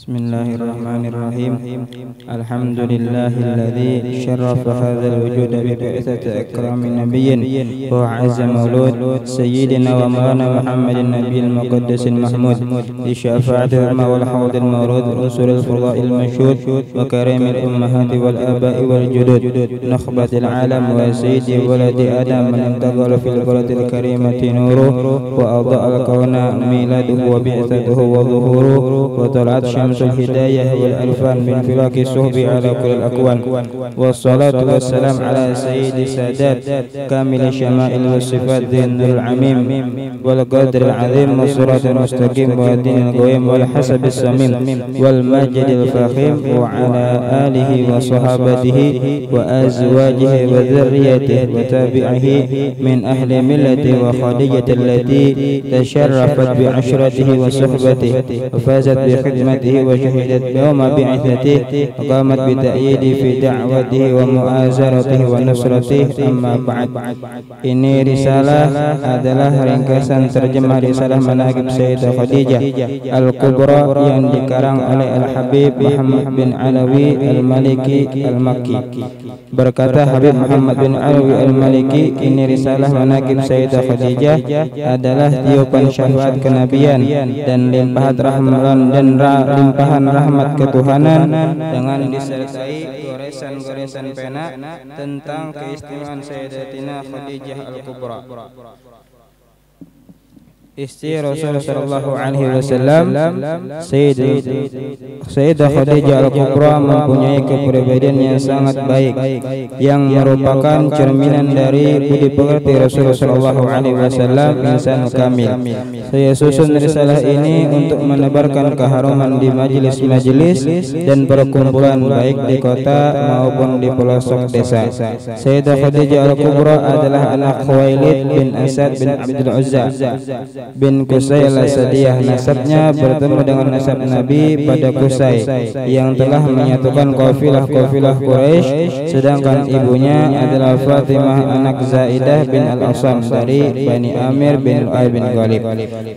Bismillahirrahmanirrahim. Alhamdulillahilladzi syarrafa hadzal wujud bi bi'tsati akramin nabiyyin wa azza maulud sayyidina wa maulana Muhammadin nabiyil muqaddasil mahmud li syafa'atil ma wal hawdil mawrud rasulil fadail mashhud wa karimil ummahati wal aba'i wal judud nakhbatil alam wa sayyidi waladi adam man intaqala fil quratil karimati nuru wa adha'al kauna miladuhu wa bi'tsatuhu wa dhuhuruhu wa tala'at syamsul hidayah wal alfan min filaki suhbi ala kulil akwan wassalatu wassalam ala sayyidi sadat kamil syama'il wa sifat dinul amim wal qadril azim wa suratul mustaqim wa dinil qawim wal hasabis samim wal majidil fakhim wa ala alihi wa sahabatihi wa azwajihi wa dhurriyyatihi wa tabi'ihi min ahli millati wa khadijati allati tasharrafat bi ashratihi wa suhbatihi wa fazat bi khidmatihi wa syahidat yawma bi'ithatihi wa qamat bi ta'yidi fi da'watihi wa mu'azaratihi wa nusratihi. Amma ba'd. Ini risalah adalah ringkasan terjemah risalah manaqib Sayyidah Khadijah Al-Kubra yang dikarang oleh Al-Habib Muhammad bin Alawi Al-Maliki Al-Makki. Berkata Habib Muhammad bin Alawi Al-Maliki, ini risalah manaqib Sayyidah Khadijah adalah tiupan syafaat kenabian dan limpahan limpahan rahmat ketuhanan dengan disertai goresan-goresan pena tentang keistimewaan Sayyidatina Khadijah Al-Kubra, istri Rasul sallallahu alaihi wasallam. Sayyidah Khadijah Al-Kubra mempunyai kepribadian yang sangat baik yang merupakan cerminan dari budi pekerti Rasul sallallahu alaihi wasallam, insan kamil. Saya susun risalah ini untuk menebarkan keharuman di majelis-majelis dan perkumpulan baik di kota maupun di pelosok desa. Sayyidah Khadijah Al-Kubra adalah anak Khuwailid bin Asad bin Abdul Uzza bin Qusay al-Asadiyah. Nasabnya bertemu dengan nasab Nabi pada Qusay yang telah menyatukan kafilah-kafilah Quraisy, sedangkan ibunya adalah Fatimah anak Zaidah bin Al-Asam dari Bani Amir bin Lu'ay bin Ghalib.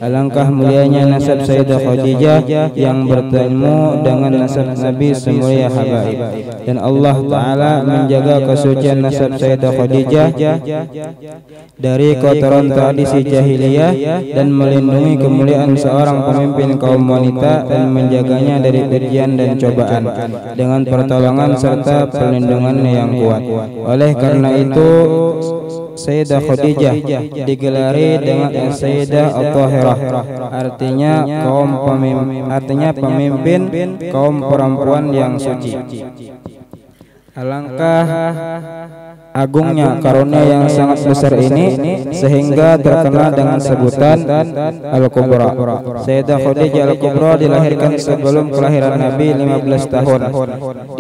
Alangkah mulianya nasab Sayyidah Khadijah yang bertemu dengan nasab Nabi semulia habaib, dan Allah Ta'ala menjaga kesucian nasab Sayyidah Khadijah dari kotoran tradisi jahiliyah dan melindungi kemuliaan seorang pemimpin kaum wanita dan menjaganya dari ujian dan cobaan dengan pertolongan serta perlindungannya yang kuat. Oleh karena itu Sayyidah Khadijah digelari dengan Sayyidah At-Tahirah, artinya pemimpin kaum perempuan yang suci. Alangkah agungnya karunia yang sangat besar ini sehingga terkenal dengan sebutan Al-Kubra. Sayyidah Khadijah Al-Kubra dilahirkan sebelum kelahiran Nabi 15 tahun.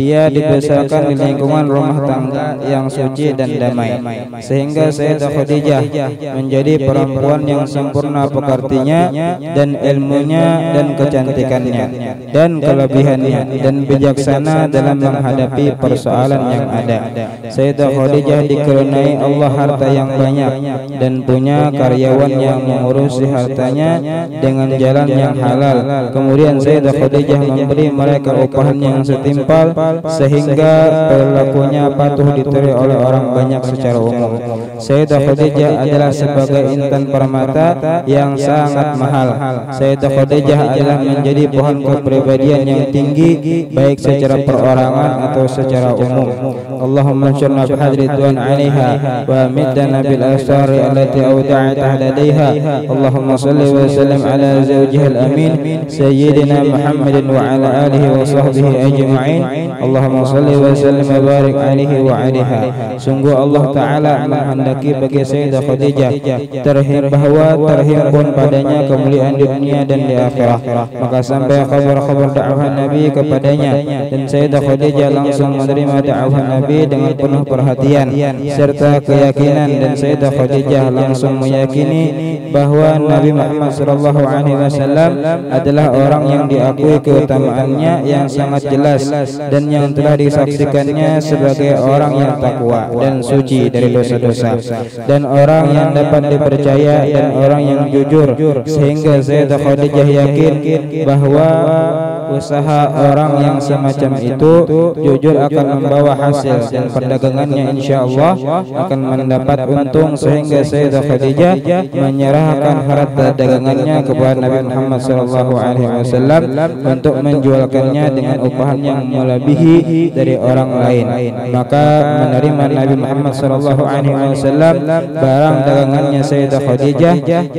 Dia dibesarkan di lingkungan rumah tangga yang suci dan damai, sehingga Sayyidah Khadijah menjadi perempuan yang sempurna pekertinya dan ilmunya dan kecantikannya dan kelebihannya dan bijaksana dalam menghadapi persoalan yang ada. Sayyidah Khadijah dikaruniai Allah harta yang banyak dan punya karyawan yang mengurusi hartanya dengan jalan yang halal. Kemudian Sayyidah Khadijah memberi mereka upahan yang setimpal sehingga perilakunya patuh diterima oleh orang banyak secara umum. Sayyidah Khadijah adalah sebagai intan permata yang sangat mahal. Sayyidah Khadijah adalah menjadi pohon kepribadian yang tinggi baik secara perorangan atau secara umum. اللهم انشرنا بحد رضوان عليها وأمدنا بالآثار التي أودعتها لديها. اللهم صل وسلم على زوجها الأمين سيدنا محمد وعلى آله وصحبه أجمعين. اللهم صل وسلم وبارك عليه وعليها. Sungguh Allah Ta'ala menghendaki bagi Sayyidah Khadijah terhimpun padanya kemuliaan di dunia dan di akhirat. Maka sampai kabar-kabar dakwah Nabi kepadanya, dan Sayyidah Khadijah langsung menerima dakwah Nabi dengan penuh perhatian serta keyakinan, dan Sayyidah Khadijah langsung meyakini bahwa Nabi Muhammad SAW adalah orang yang diakui keutamaannya yang sangat jelas dan yang telah disaksikannya sebagai orang yang takwa dan suci dari dosa-dosa, dan orang yang dapat dipercaya dan orang yang jujur, sehingga Sayyidah Khadijah yakin bahwa usaha orang yang semacam itu jujur akan membawa hasil dan perdagangannya insyaallah akan mendapat untung, sehingga Sayyidah Khadijah menyerahkan harta dagangannya kepada Nabi Muhammad SAW untuk menjualkannya dengan upahan yang melebihi dari orang lain. Maka menerima Nabi Muhammad SAW barang dagangannya Sayyidah Khadijah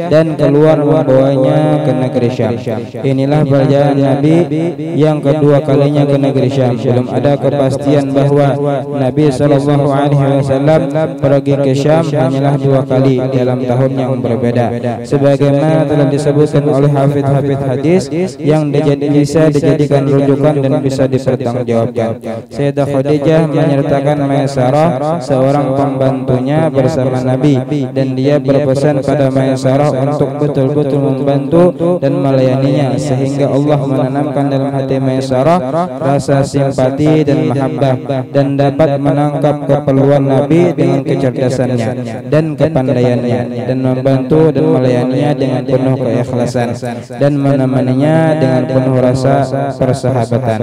dan keluar membawanya ke negeri Syam. Inilah perjalanan Nabi yang kedua kalinya ke negeri Syam. Belum ada kepastian bahwa Nabi SAW pergi ke Syam hanyalah 2 kali dalam tahun yang berbeda, sebagaimana telah disebutkan oleh hafidz hadis yang bisa dijadikan rujukan dan bisa dipertanggungjawabkan. Sayyidah Khadijah menyertakan Maisarah, seorang pembantunya, bersama Nabi, dan dia berpesan pada Maisarah untuk betul-betul membantu dan melayaninya, sehingga Allah menanamkan dalam hati Maisarah rasa simpati dan mahabbah, dan dapat menangkap keperluan Nabi dengan kecerdasannya dan kepandaiannya, dan membantu dan melayaninya dengan penuh keikhlasan, dan menemaninya dengan penuh rasa persahabatan.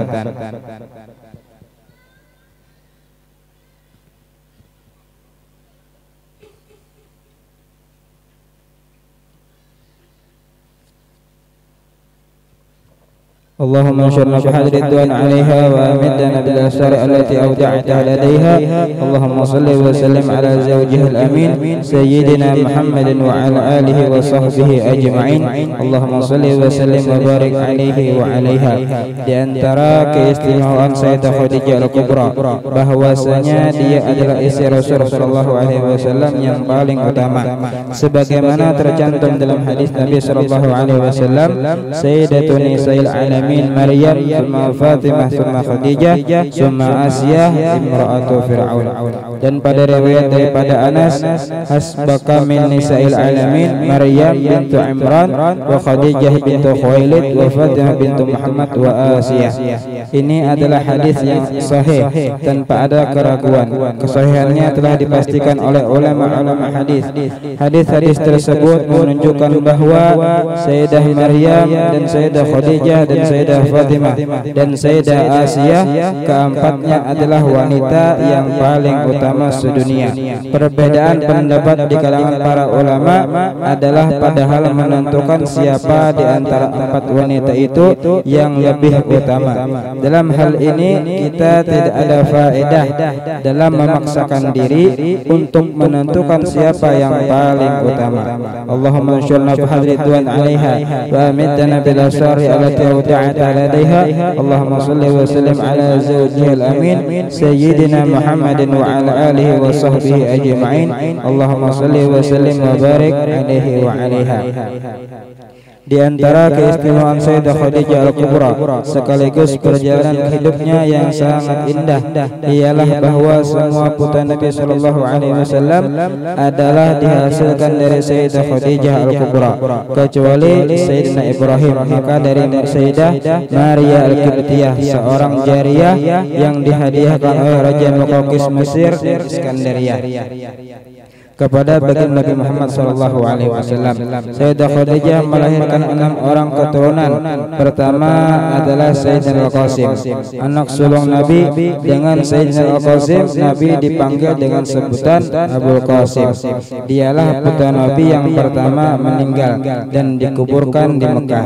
اللهم انشرنا بحد رضوان عليها وأمدنا بالآثار التي أودعتها لديها. اللهم صل وسلم على زوجها الأمين سيدنا محمد وعلى آله وصحبه أجمعين. اللهم صل وسلم وبارك عليه وعليها. Di antara keistimewaan Sayyidah Khadijah Al-Kubra bahwasanya dia adalah istri Rasulullah SAW yang paling utama, sebagaimana tercantum dalam hadis Nabi SAW, Sayyidatun Nisa'il Alamin Maryam, summa Fatimah, summa Khadijah, summa Asiyah imra'atu Fir'aun. Dan pada riwayat daripada Anas, hasbaka min nisa'il alamin Maryam bintu Imran wa Khadijah bintu Khuwailid wa Fatimah bintu Muhammad wa Asiyah. Ini adalah hadis yang sahih tanpa ada keraguan. Kesahihannya telah dipastikan oleh ulama-ulama hadis. Hadis-hadis tersebut menunjukkan bahwa Sayyidah Maryam dan Sayyidah Khadijah dan Sayyidah Fatimah dan Sayyidah Asiyah, keempatnya adalah wanita yang paling utama sedunia. Perbedaan pendapat di kalangan para ulama adalah padahal menentukan siapa di antara 4 wanita itu yang lebih utama. Dalam hal ini kita tidak ada faedah dalam memaksakan diri untuk menentukan siapa yang paling utama. Allahumma anshurna fi hadridwan 'alaiha wa amitna bil asari allati wada'ta ladaiha. Allahumma salli wa sallim ala zawjiha al-amin sayyidina Muhammadin wa ala alihi wa sahbihi ajma'in. Allahumma salli wa sallim wa barik alaihi wa 'alaiha. Di antara keistimewaan Sayyidah Khadijah Al-Kubra sekaligus perjalanan hidupnya yang sangat indah ialah bahwa semua putra Nabi SAW adalah dihasilkan dari Sayyidah Khadijah Al-Kubra kecuali Sayyidina Ibrahim. Maka dari Sayyidah Maria Al-Qibtiyah, seorang jariyah yang dihadiahkan oleh Raja Muqawqis Mesir Iskandaria. kepada baginda Muhammad sallallahu alaihi wasallam. Sayyidah Khadijah melahirkan 6 orang keturunan. Pertama adalah Sayyidina Al-Qasim, anak sulung Nabi. Dengan Sayyidina Al-Qasim Nabi dipanggil dengan sebutan Abul Qasim. Dialah putra Nabi yang pertama meninggal dan dikuburkan di Mekah.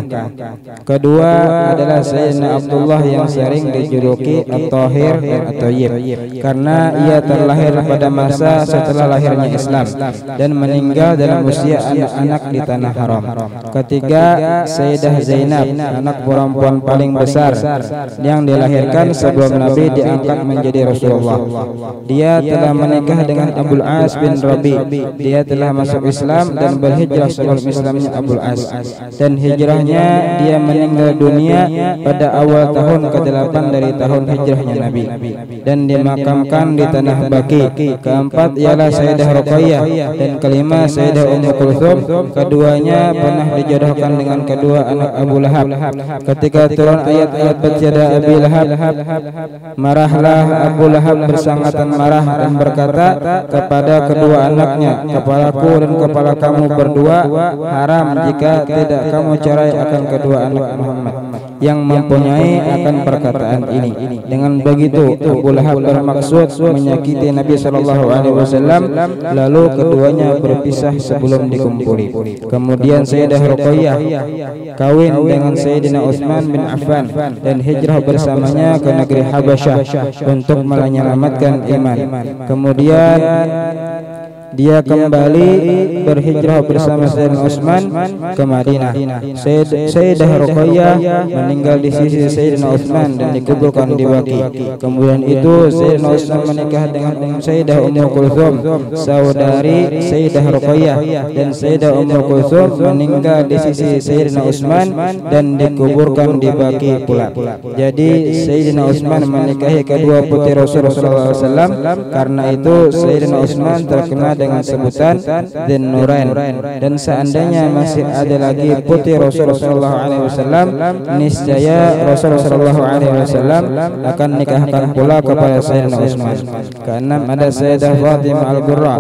Kedua adalah Sayyidina Abdullah yang sering dijuluki At-Tahir dan At-Thayyib karena ia terlahir pada masa setelah lahirnya Islam dan meninggal dalam usia anak-anak di tanah haram. Ketiga, Sayyidah Zainab, anak perempuan paling besar yang dilahirkan sebelum Nabi diangkat menjadi Rasulullah. Dia telah menikah dengan Abul As bin Rabi. Dia telah masuk Islam dan berhijrah sebelum Islamnya Abul As, dan hijrahnya dia meninggal dunia pada awal tahun ke-8 dari tahun hijrahnya Nabi dan dimakamkan di tanah Baqi. Keempat ialah Sayyidah Ruqayyah dan kelima Sayyidah Ummu Kulthum. Keduanya pernah dijodohkan dengan kedua anak Abu Lahab. Ketika turun ayat-ayat Batiada Abi Lahab, marahlah Abu Lahab bersangatan marah dan berkata kepada kedua anaknya, kepalaku dan kepala kamu berdua haram jika tidak kamu cerai akan kedua anak Muhammad yang mempunyai akan perkataan ini. Dengan begitu Abu Lahab bermaksud menyakiti Nabi sallallahu alaihi wasallam, lalu keduanya berpisah sebelum dikumpuli. Kemudian Sayyidah Ruqayyah kawin dengan Sayyidina Utsman bin Affan dan hijrah bersamanya ke negeri Habasyah untuk menyelamatkan iman. Kemudian dia kembali berhijrah bersama Sayyidina Utsman ke Madinah. Sayyidah Ruqayyah meninggal di sisi Sayyidina Utsman dan dikuburkan di Baqi. Kemudian itu Sayyidina Utsman menikah dengan Sayyidah Ummu Kulthum, saudari Sayyidah Ruqayyah, dan Sayyidah Ummu Kulthum meninggal di sisi Sayyidina Utsman dan dikuburkan di Baqi pula. Jadi Sayyidina Utsman menikahi kedua putri Rasulullah SAW. Karena itu Sayyidina Utsman terkenal dengan sebutan Dzun Nurain. Dan seandainya masih ada lagi putri Rasulullah SAW, niscaya Rasulullah SAW akan nikahkan pula kepada Sayyidina Utsman. Keenam ada Sayyidah Fatimah Al-Qurra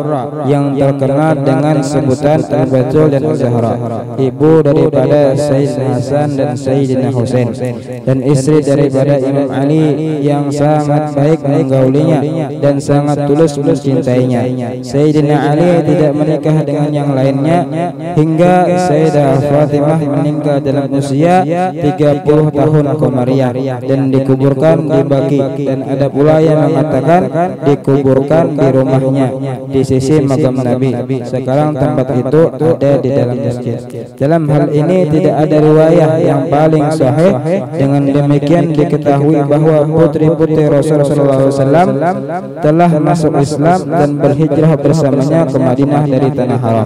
yang terkenal dengan sebutan Al-Batul dan Al-Zahra, ibu daripada Sayyidina Hasan dan Sayyidina Husain, dan istri daripada Imam Ali yang sangat baik menggaulinya dan sangat tulus mencintainya. Sayyidina Ali tidak menikah dengan yang lainnya hingga Sayyidah Fatimah meninggal dalam usia 30 tahun komariah dan dikuburkan di Baqi. Dan ada pula yang mengatakan dikuburkan di rumahnya di sisi makam Nabi. Sekarang tempat itu ada di dalam masjid. Dalam hal ini tidak ada riwayah yang paling sahih. Dengan demikian diketahui bahwa putri-putri Rasulullah SAW telah masuk Islam dan berhijrah bersamanya ke Madinah dari tanah haram.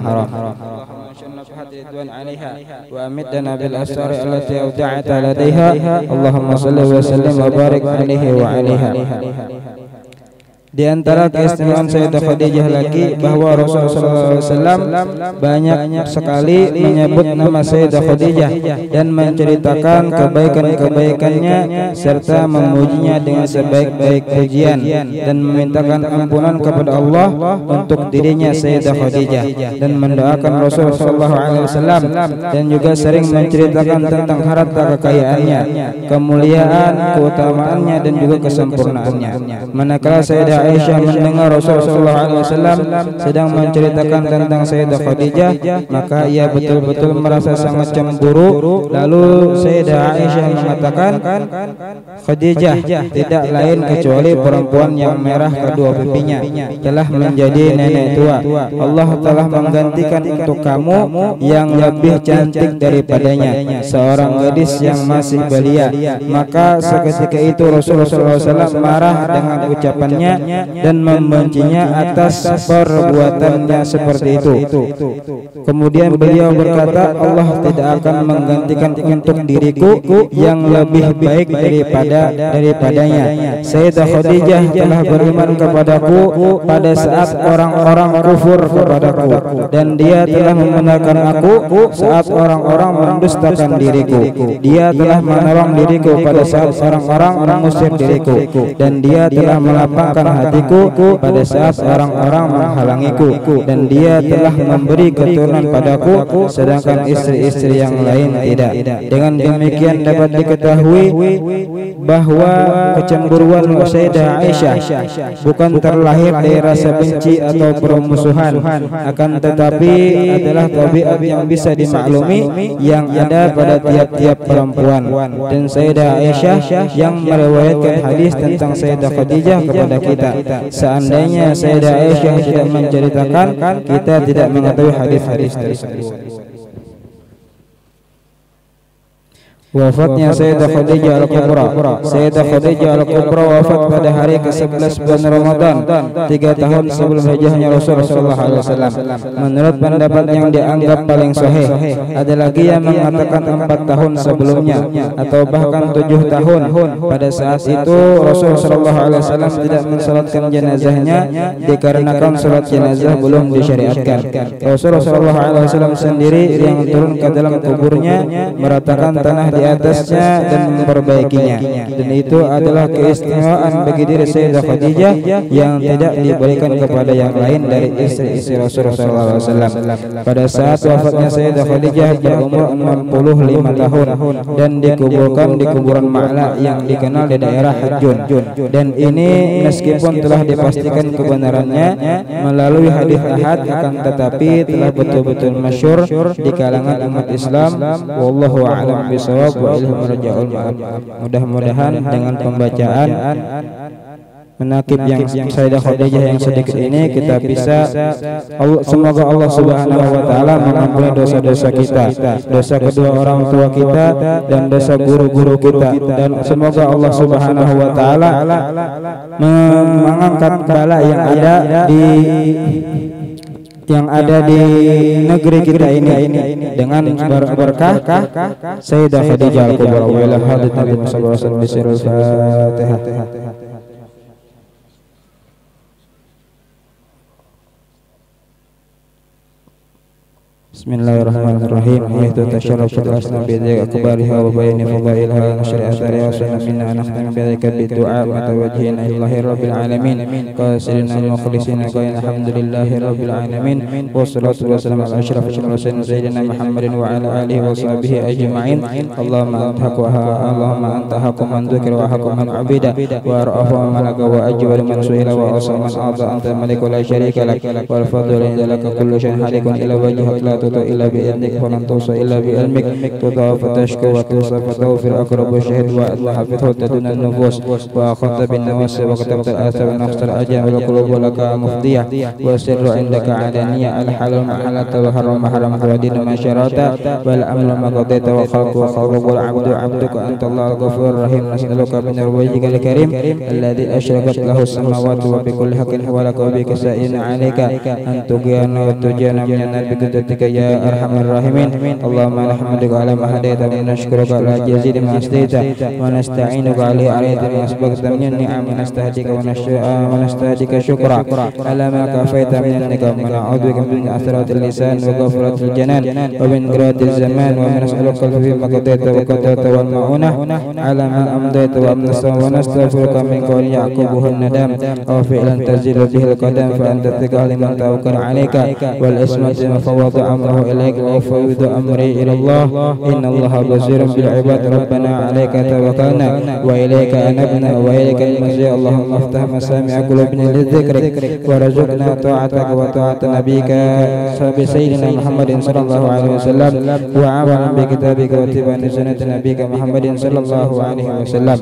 Wa amitna bil asrar allati awda'ta ladaiha. Allahumma shalli wa sallim wa barik alaihi wa alaiha. Di antara keistimewaan Sayyidah Khadijah lagi bahwa Rasulullah SAW banyak sekali menyebut nama Sayyidah Khadijah dan menceritakan kebaikan-kebaikannya serta memujinya dengan sebaik-baik pujian dan memintakan ampunan kepada Allah untuk dirinya Sayyidah Khadijah dan mendoakan Rasulullah SAW, dan juga sering menceritakan tentang harta kekayaannya, kemuliaan, keutamaannya dan juga kesempurnaannya. Manakala Sayyidah Aisyah mendengar Rasulullah SAW sedang menceritakan tentang Sayyidah Khadijah, maka ia betul-betul merasa sangat cemburu. Lalu Sayyidah Aisyah mengatakan, Khadijah tidak lain kecuali perempuan yang merah kedua pipinya telah menjadi nenek tua. Allah telah menggantikan untuk kamu yang lebih cantik daripadanya, seorang gadis yang masih belia. Maka seketika itu Rasulullah SAW marah dengan ucapannya dan membencinya atas perbuatannya seperti itu. Kemudian beliau berkata, Allah tidak akan menggantikan untuk diriku yang lebih baik daripadanya. Sayyidah Khadijah telah beriman kepadaku pada saat orang-orang kufur kepadaku, dan dia telah membenarkan aku saat orang-orang mendustakan diriku. Dia telah menolong diriku pada saat orang-orang mengusir diriku, dan dia telah melapangkan hatiku pada saat orang-orang menghalangiku, dan dia telah memberi keturunan padaku sedangkan istri-istri yang lain tidak. Dengan demikian dapat diketahui bahwa kecemburuan Sayyidah Aisyah bukan terlahir dari rasa benci atau permusuhan, akan tetapi adalah tabiat yang bisa dimaklumi yang ada pada tiap-tiap perempuan. Dan Sayyidah Aisyah yang meriwayatkan hadis tentang Sayyidah Khadijah kepada kita. Seandainya Sayyidah Aisyah tidak menceritakan, kita tidak mengetahui hadis-hadis tersebut. Wafatnya Sayyidah Khadijah Al-Kubra. Sayyidah Khadijah Al-Kubra wafat pada hari ke-11 bulan Ramadan, 3 tahun sebelum hijrahnya Rasulullah SAW. Menurut pendapat yang dianggap paling sahih, ada lagi yang mengatakan 4 tahun sebelumnya atau bahkan 7 tahun. Pada saat itu Rasulullah SAW tidak mensalatkan jenazahnya dikarenakan salat jenazah belum disyariatkan. Rasulullah SAW sendiri yang turun ke dalam kuburnya, meratakan tanah di atasnya dan memperbaikinya, dan itu adalah keistimewaan bagi diri Sayyidah Khadijah yang tidak diberikan kepada yang lain dari istri-istri Rasulullah SAW. Pada saat wafatnya Sayyidah Khadijah berumur 65 tahun dan dikuburkan di kuburan Ma'la yang dikenal di daerah Hajjun. Dan ini meskipun telah dipastikan kebenarannya melalui hadis ahad, akan tetapi telah betul-betul masyhur di kalangan umat Islam. Wallahu a'lam bishawab. Mudah-mudahan dengan pembacaan menakib yang Sayyidah Khadijah yang sedikit ini kita bisa semoga Allah Subhanahu wa taala mengampuni dosa-dosa kita, dosa kedua orang tua kita dan dosa guru-guru kita, dan semoga Allah Subhanahu wa taala mengangkat bala yang ada di negeri kita ini dengan berkah Sayyidah Khadijah Al-Kubra. Wa ila hadits Nabi sallallahu alaihi wasallam bisirul Fatihah. Bismillahirrahmanirrahim. Yaitu tasyarruful asna bi akbariha wa bayni fadailaha nasri athariha wa sunna minna nahtam bi dzalika bi du'a mutawajjihin ilahi rabbil alamin qasirina mukhlisina qala alhamdulillahi rabbil alamin wassalatu wassalamu ala asyrafil mursalin sayyidina Muhammadin wa ala alihi wa sahbihi ajma'in. Allahumma anta haqqu man dzukira wa haqqu man abida wa ar'afu man malaka wa ajwal man su'ila wa asman a'ta anta malik la syarika lak wal fadlu laka kullu shay'in halikun ila wajhika la إلا بإذنك فلن توصى إلا بعلمك تضاع فتشكو وتوصى فتغفر أقرب الشهد وحفظه تدون النفوس وأخذت بالنواس وكتبت الآثار ونقص الأجام والقلوب لك مفضية والسر عندك علانية الحلال محلة وحرم حرمت ودين ما شرعت والأمر ما قضيت وخلق وخلق والعبد عبدك أنت الله الغفور الرحيم نسألك من وجهك الكريم الذي أشرقت له السماوات وبكل حق ولك وبكسائنا عليك أن تقينا وتجينا من النار بقدرتك يا أرحم الراحمين. اللهم نحمدك على ما هديت ونشكرك على جزيل ما أسديت ونستعينك عليه ما أسبقت من النعم ونستهديك شكرا على ما كفيت من النقم ونعوذ بك من أثرات اللسان وغفرة الجنان ومن قرات الزمان ومن نسألك فيما قضيت وقدرت والمعونة على ما أمضيت ونستغفرك من قول يعقبه الندم أو فعلا تزيل به القدم فأنت الثقة لمن توكل عليك والإسمة مفوض أمره إليك وأفوض أمري إلى الله إن الله بصير بالعباد ربنا عليك توكلنا وإليك أنبنا وإليك المصير. اللهم افتح مسامع قلوبنا للذكر ورزقنا طاعتك وطاعة نبيك سيدنا محمد صلى الله عليه وسلم وعملا بكتابك واتباع سنة نبيك محمد صلى الله عليه وسلم.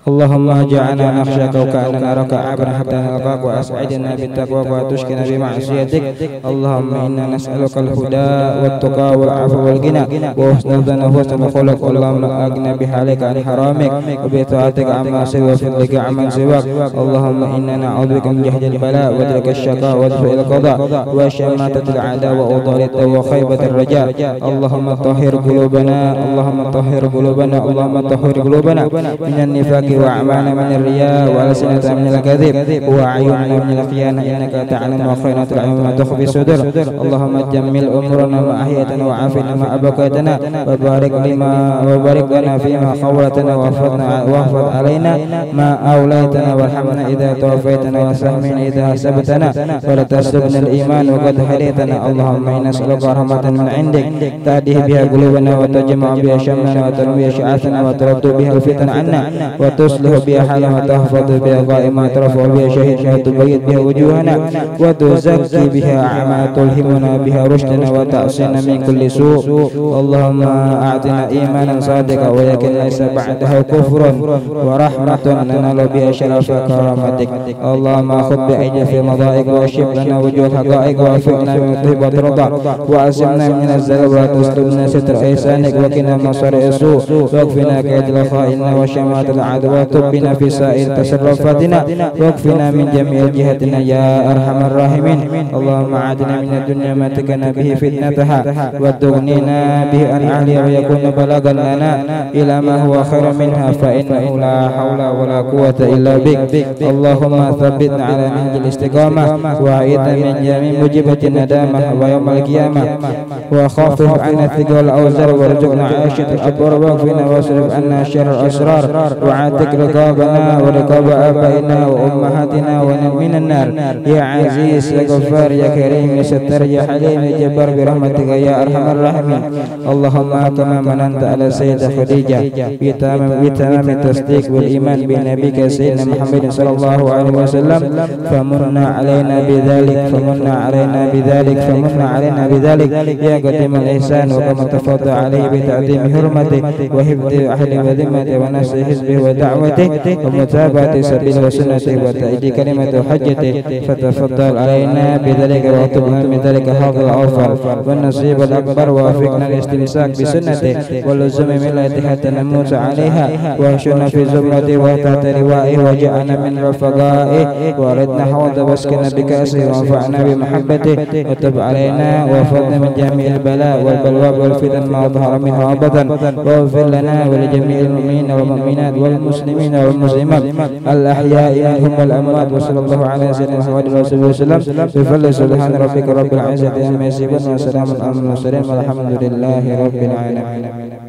اللهم اجعلنا نخشاك وكأننا نراك عابرا حتى نلقاك وأسعدنا بالتقوى وتشكنا بمعصيتك. اللهم إنا نسألك الهدى والتقى والعفو والغنى وحسن الظن وحسن الخلق. اللهم أغنى بحالك عن حرامك وبطاعتك عما سوى وفضلك عمن سواك. اللهم إنا نعوذ بك من جهد البلاء ودرك الشقاء وسوء القضاء وشماتة الأعداء وأضال وخيبة الرجاء. اللهم طهر قلوبنا اللهم طهر قلوبنا اللهم طهر قلوبنا من النفاق وأعمالنا من الرياء وألسنتنا من الكذب وأعيننا من الخيانة إنك تعلم وخيرنا تعلم ما تخفي الصدور. اللهم جمل أمورنا ما أحييتنا وعافنا ما أبقيتنا وبارك لنا فيما خولتنا واحفظ علينا ما أوليتنا وارحمنا إذا توفيتنا وسهمنا إذا حسبتنا ولا تسلبنا الإيمان وقد هديتنا. اللهم إنا نسألك رحمة من عندك تهدي بها قلوبنا وتجمع بها شملنا وتروي شعاثنا وترد بها الفتن عنا وتصلح بها حالنا وتحفظ بها قائما وترفع بها شهيدنا وتبيض بها وجوهنا وتزكي بها أعمى تلهمنا بها رشدنا وتعصينا من كل سوء. اللهم أعطنا إيمانا صادقا ويكن ليس بعده كفر ورحمة ننال بها شرف كرامتك. اللهم خذ بأيدي في مضائق واشف لنا وجوه الحقائق ووفقنا من طيب وترضى وأسمنا من الزلل ولا تسلبنا ستر إحسانك وقنا مصارع السوء واكفنا كيد الخائن وشماتة العدو وتب بنا في سائر تصرفاتنا واكفنا من جميع جهتنا يا أرحم الراحمين. اللهم عادنا من الدنيا ما تكنا به فتنتها وتغنينا به عن أهلها ويكون بلاغا لنا إلى ما هو خير منها فإنه لا حول ولا قوة إلا بك. اللهم ثبتنا على نهج الاستقامة وأعيذنا من جميع موجبات الندامة ويوم القيامة وخفف عنا الثقل والأوزار وارزقنا عيشة الأبرار واكفنا واصرف عنا شر الأسرار وعاتق رقابنا ورقاب آبائنا وأمهاتنا من النار يا عزيز يا غفار يا كريم يا ستار يا حليم يا جبار برحمتك يا أرحم الراحمين. اللهم كما مننت على سيدة خديجة بتمام التصديق والإيمان بنبيك سيدنا محمد صلى الله عليه وسلم فمن علينا بذلك يا قديم الإحسان وكما تفضل عليه بتعظيم حرمته وحفظ أهل وذمته ونصر حزبه ودعوته ومتابعة سبيل وسنته وتأييد كلمة حجته فتفضل علينا بذلك وأطلب من ذلك الحظ الأوفر والنصيب الأكبر ووفقنا الاستمساك بسنته واللزوم ملته حتى نموت عليها واحشرنا في زمرته وتحت لوائه وجعلنا من رفقائه وردنا حوض واسكنا بكأسه وانفعنا بمحبته وتب علينا وفضنا من جميع البلاء والبلوى والفتن ما ظهر منه أبدا واغفر لنا ولجميع المؤمنين والمؤمنات والمسلمين والمسلمات الأحياء منهم والأموات. وصلى الله على سيدنا محمد رسول الله وسلم بفضل سبحان ربك رب العزة عما يصفون وسلام على المرسلين والحمد لله رب العالمين.